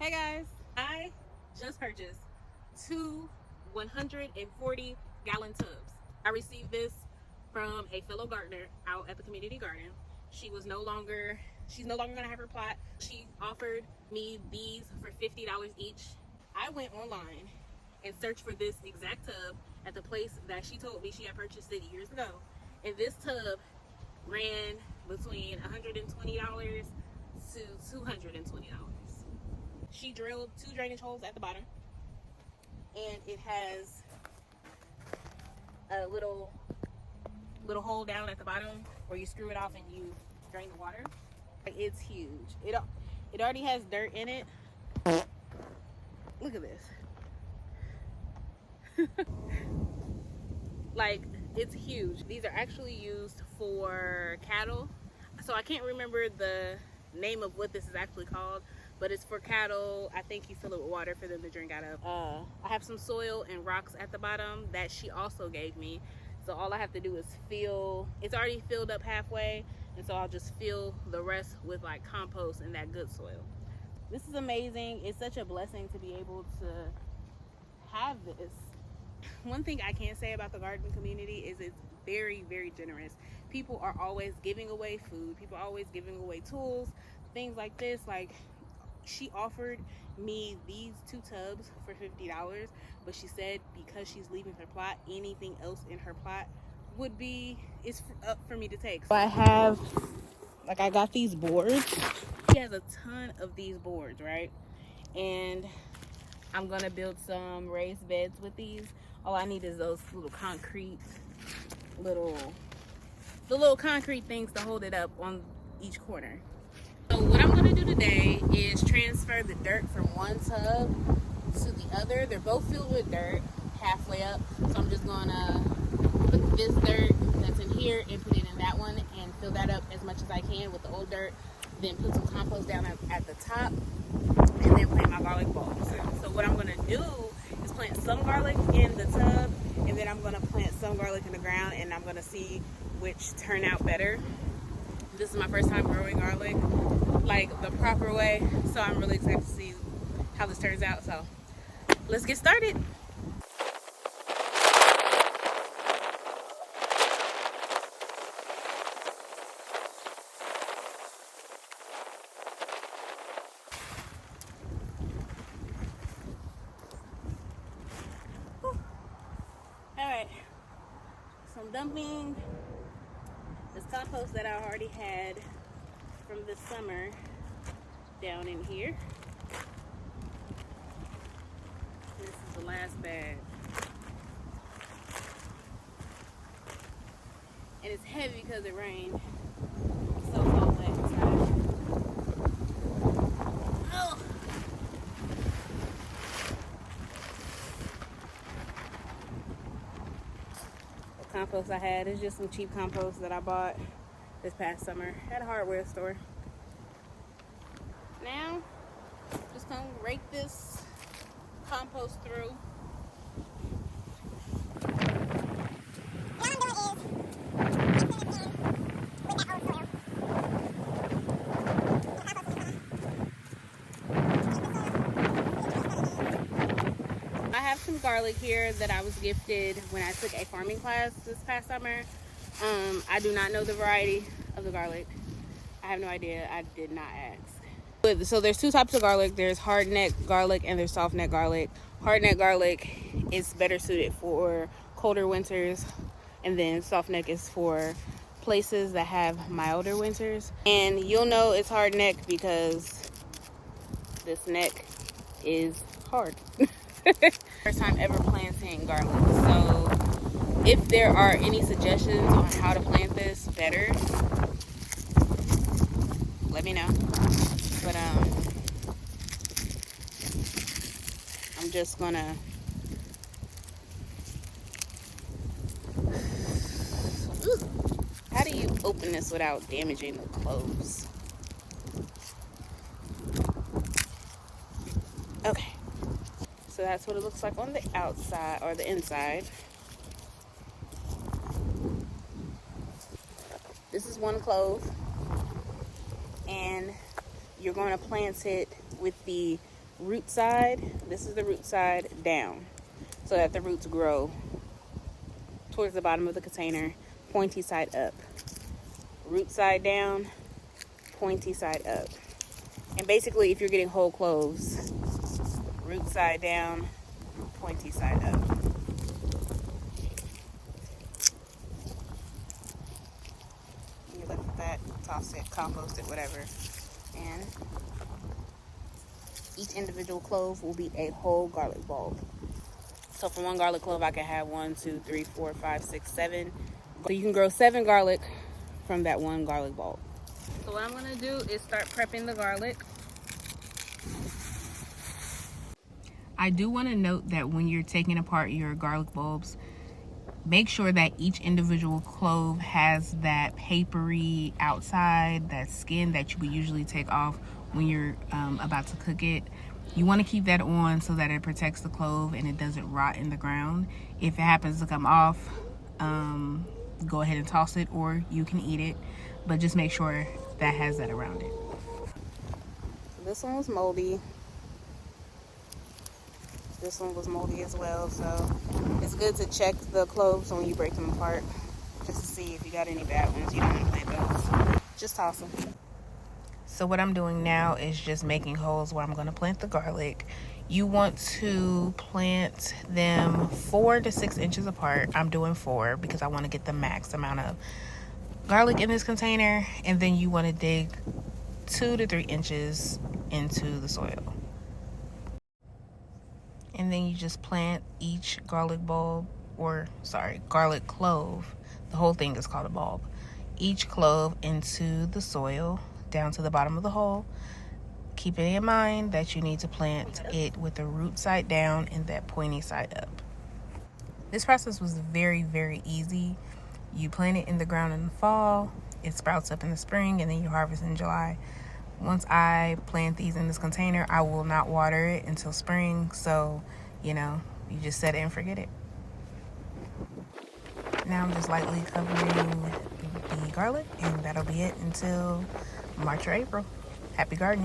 Hey guys, I just purchased two 140-gallon tubs. I received this from a fellow gardener out at the community garden. She's no longer gonna have her plot. She offered me these for $50 each. I went online and searched for this exact tub at the place that she told me she had purchased it years ago. And this tub ran between $120 to $220. She drilled 2 drainage holes at the bottom, and it has a little hole down at the bottom where you screw it off and you drain the water. It's huge. It already has dirt in it. Look at this. Like, it's huge. These are actually used for cattle. So I can't remember the name of what this is actually called, but it's for cattle. I think you fill it with water for them to drink out of. I have some soil and rocks at the bottom that she also gave me. So all I have to do is fill. It's already filled up halfway, and so I'll just fill the rest with like compost and that good soil. This is amazing. It's such a blessing to be able to have this. One thing I can say about the garden community is it's very, very generous. People are always giving away food. People are always giving away tools, things like this. Like, she offered me these 2 tubs for $50, but she said because she's leaving her plot, anything else in her plot is up for me to take. So I got these boards. She has a ton of these boards, right? And I'm gonna build some raised beds with these. All I need is those little concrete concrete things to hold it up on each corner. So what I'm gonna do today is transfer the dirt from one tub to the other. They're both filled with dirt halfway up. So I'm just gonna put this dirt that's in here and put it in that one and fill that up as much as I can with the old dirt. Then put some compost down at the top and then plant my garlic bulbs. So what I'm gonna do is plant some garlic in the tub, and then I'm gonna plant some garlic in the ground, and I'm gonna see which turn out better. This is my first time growing garlic like the proper way, so I'm really excited to see how this turns out. So let's get started. Alright, so I'm dumping this compost that I already had from this summer down in here. This is the last bag. And it's heavy because it rained. So cold outside. Oh! The compost I had is just some cheap compost that I bought this past summer at a hardware store. Now, just gonna rake this compost through. I have some garlic here that I was gifted when I took a farming class this past summer. I do not know the variety of the garlic. I have no idea. I did not ask. So there's 2 types of garlic. There's hard neck garlic and there's soft neck garlic. Hard neck garlic is better suited for colder winters, and then soft neck is for places that have milder winters. And you'll know it's hard neck because this neck is hard. First time ever planting garlic. So if there are any suggestions on how to plant this better, let me know. But I'm just gonna how do you open this without damaging the clothes? Okay, so that's what it looks like on the outside or the inside. This is 1 clove, and you're going to plant it with the root side, this is the root side down, so that the roots grow towards the bottom of the container, pointy side up. Root side down, pointy side up. And basically, if you're getting whole cloves, root side down, pointy side up. You left with that, toss it, compost it, whatever. And each individual clove will be a whole garlic bulb. So for one garlic clove, I can have 1, 2, 3, 4, 5, 6, 7. So you can grow 7 garlic from that one garlic bulb. So what I'm gonna do is start prepping the garlic. I do want to note that when you're taking apart your garlic bulbs, make sure that each individual clove has that papery outside, that skin that you would usually take off when you're about to cook it. You want to keep that on so that it protects the clove and it doesn't rot in the ground. If it happens to come off, go ahead and toss it, or you can eat it, but just make sure that has that around it. This one was moldy. This one was moldy as well, so it's good to check the cloves when you break them apart, just to see if you got any bad ones. You don't want to plant those. Just toss them. So what I'm doing now is just making holes where I'm going to plant the garlic. You want to plant them 4 to 6 inches apart. I'm doing 4 because I want to get the max amount of garlic in this container. And then you want to dig 2 to 3 inches into the soil. And then you just plant each garlic clove. The whole thing is called a bulb. Each clove into the soil down to the bottom of the hole. Keeping in mind that you need to plant it with the root side down and that pointy side up. This process was very, very easy. You plant it in the ground in the fall, it sprouts up in the spring, and then you harvest in July. Once I plant these in this container, I will not water it until spring. So, you just set it and forget it. Now I'm just lightly covering the garlic, and that'll be it until March or April. Happy gardening.